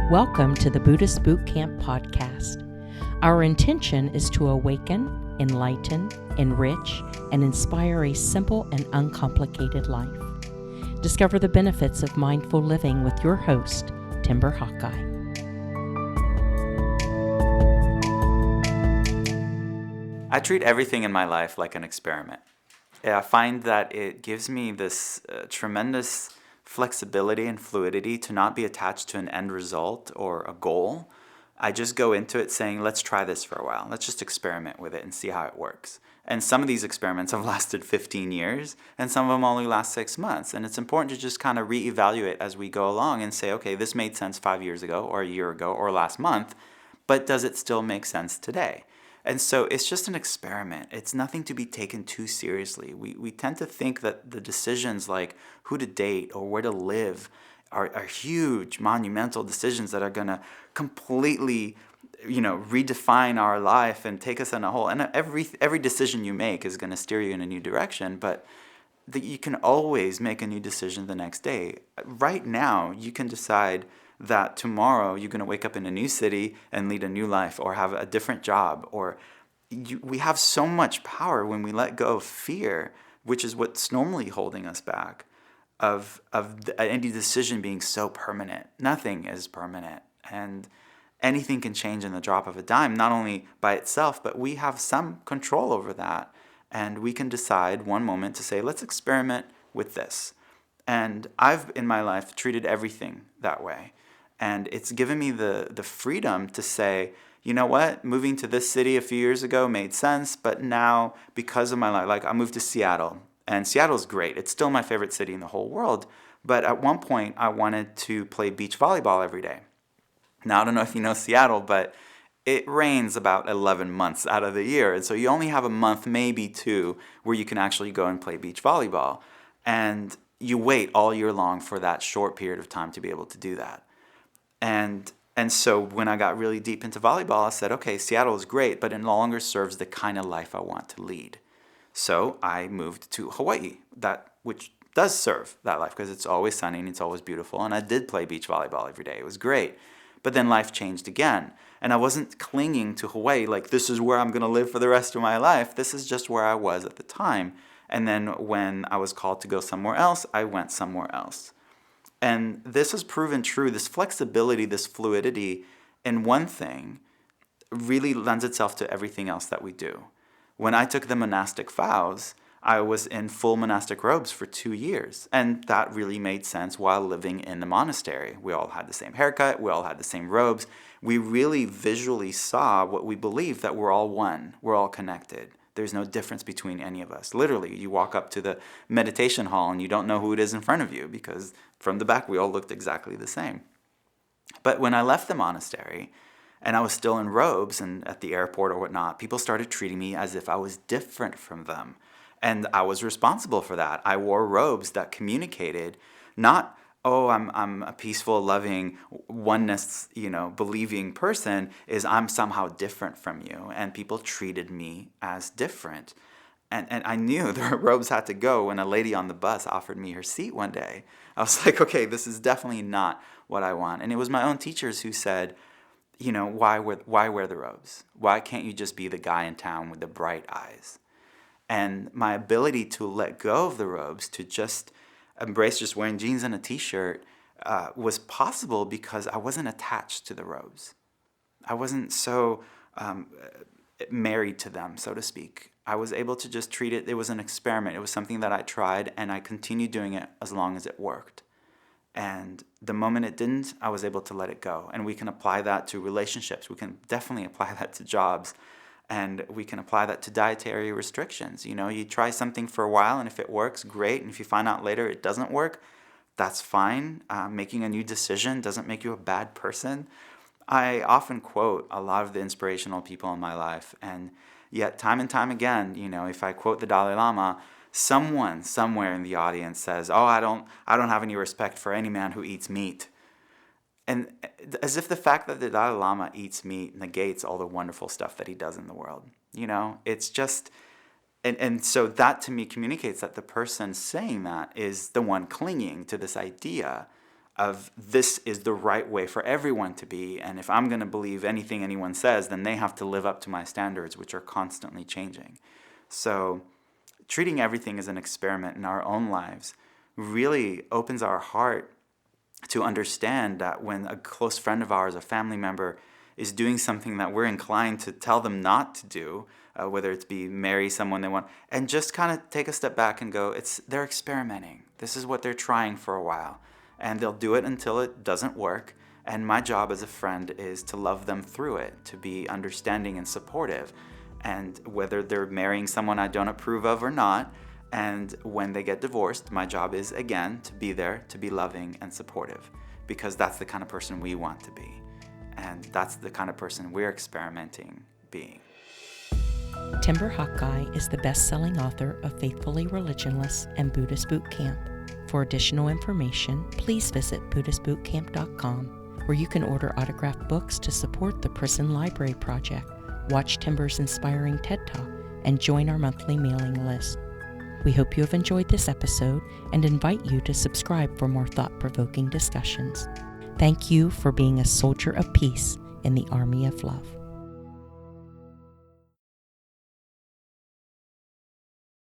Welcome to the Buddhist Boot Camp podcast. Our intention is to awaken, enlighten, enrich, and inspire a simple and uncomplicated life. Discover the benefits of mindful living with your host, Timber Hawkeye. I treat everything in my life like an experiment. I find that it gives me this tremendous flexibility and fluidity to not be attached to an end result or a goal. I just go into it saying, let's try this for a while. Let's just experiment with it and see how it works. And some of these experiments have lasted 15 years, and some of them only last 6 months. And it's important to just kind of reevaluate as we go along and say, okay, this made sense 5 years ago or a year ago or last month, but does it still make sense today? And so it's just an experiment. It's nothing to be taken too seriously. We tend to think that the decisions like who to date or where to live are huge, monumental decisions that are going to completely, redefine our life and take us in a whole. And every decision you make is going to steer you in a new direction, but you can always make a new decision the next day. Right now, you can decide that tomorrow you're going to wake up in a new city and lead a new life or have a different job. We have so much power when we let go of fear, which is what's normally holding us back, of any decision being so permanent. Nothing is permanent, and anything can change in the drop of a dime, not only by itself, but we have some control over that. And we can decide one moment to say, let's experiment with this. And I've, in my life, treated everything that way. And it's given me the freedom to say, you know what, moving to this city a few years ago made sense, but now, because of my life, like I moved to Seattle, and Seattle's great. It's still my favorite city in the whole world. But at one point, I wanted to play beach volleyball every day. Now, I don't know if you know Seattle, but it rains about 11 months out of the year. And so you only have a month, maybe two, where you can actually go and play beach volleyball. And you wait all year long for that short period of time to be able to do that. And so when I got really deep into volleyball, I said, okay, Seattle is great, but it no longer serves the kind of life I want to lead. So I moved to Hawaii, which does serve that life because it's always sunny and it's always beautiful. And I did play beach volleyball every day. It was great. But then life changed again. And I wasn't clinging to Hawaii like this is where I'm going to live for the rest of my life. This is just where I was at the time. And then when I was called to go somewhere else, I went somewhere else. And this has proven true. This flexibility, this fluidity in one thing really lends itself to everything else that we do. When I took the monastic vows, I was in full monastic robes for 2 years. And that really made sense while living in the monastery. We all had the same haircut. We all had the same robes. We really visually saw what we believed, that we're all one. We're all connected. There's no difference between any of us. Literally, you walk up to the meditation hall and you don't know who it is in front of you because from the back we all looked exactly the same. But when I left the monastery and I was still in robes and at the airport or whatnot, people started treating me as if I was different from them. And I was responsible for that. I wore robes that communicated not, oh, I'm a peaceful, loving, oneness, believing person, is I'm somehow different from you. And people treated me as different. And I knew the robes had to go when a lady on the bus offered me her seat one day. I was like, okay, this is definitely not what I want. And it was my own teachers who said, why wear the robes? Why can't you just be the guy in town with the bright eyes? And my ability to let go of the robes, to just embrace just wearing jeans and a t-shirt was possible because I wasn't attached to the robes. I wasn't so married to them, so to speak. I was able to just treat it. It was an experiment. It was something that I tried, and I continued doing it as long as it worked. And the moment it didn't, I was able to let it go. And we can apply that to relationships. We can definitely apply that to jobs. And we can apply that to dietary restrictions. You try something for a while, and if it works, great. And if you find out later it doesn't work, that's fine. Making a new decision doesn't make you a bad person. I often quote a lot of the inspirational people in my life, and yet time and time again, if I quote the Dalai Lama, someone somewhere in the audience says, "Oh, I don't have any respect for any man who eats meat." And as if the fact that the Dalai Lama eats meat negates all the wonderful stuff that he does in the world. It's just, and so that to me communicates that the person saying that is the one clinging to this idea of this is the right way for everyone to be, and if I'm going to believe anything anyone says, then they have to live up to my standards, which are constantly changing. So treating everything as an experiment in our own lives really opens our heart to understand that when a close friend of ours, a family member, is doing something that we're inclined to tell them not to do, whether it's be marry someone they want, and just kind of take a step back and go, they're experimenting. This is what they're trying for a while. And they'll do it until it doesn't work. And my job as a friend is to love them through it, to be understanding and supportive. And whether they're marrying someone I don't approve of or not, and when they get divorced, my job is, again, to be there, to be loving and supportive, because that's the kind of person we want to be. And that's the kind of person we're experimenting being. Timber Hawkeye is the best-selling author of Faithfully Religionless and Buddhist Boot Camp. For additional information, please visit BuddhistBootCamp.com, where you can order autographed books to support the Prison Library Project, watch Timber's inspiring TED Talk, and join our monthly mailing list. We hope you have enjoyed this episode and invite you to subscribe for more thought-provoking discussions. Thank you for being a soldier of peace in the army of love.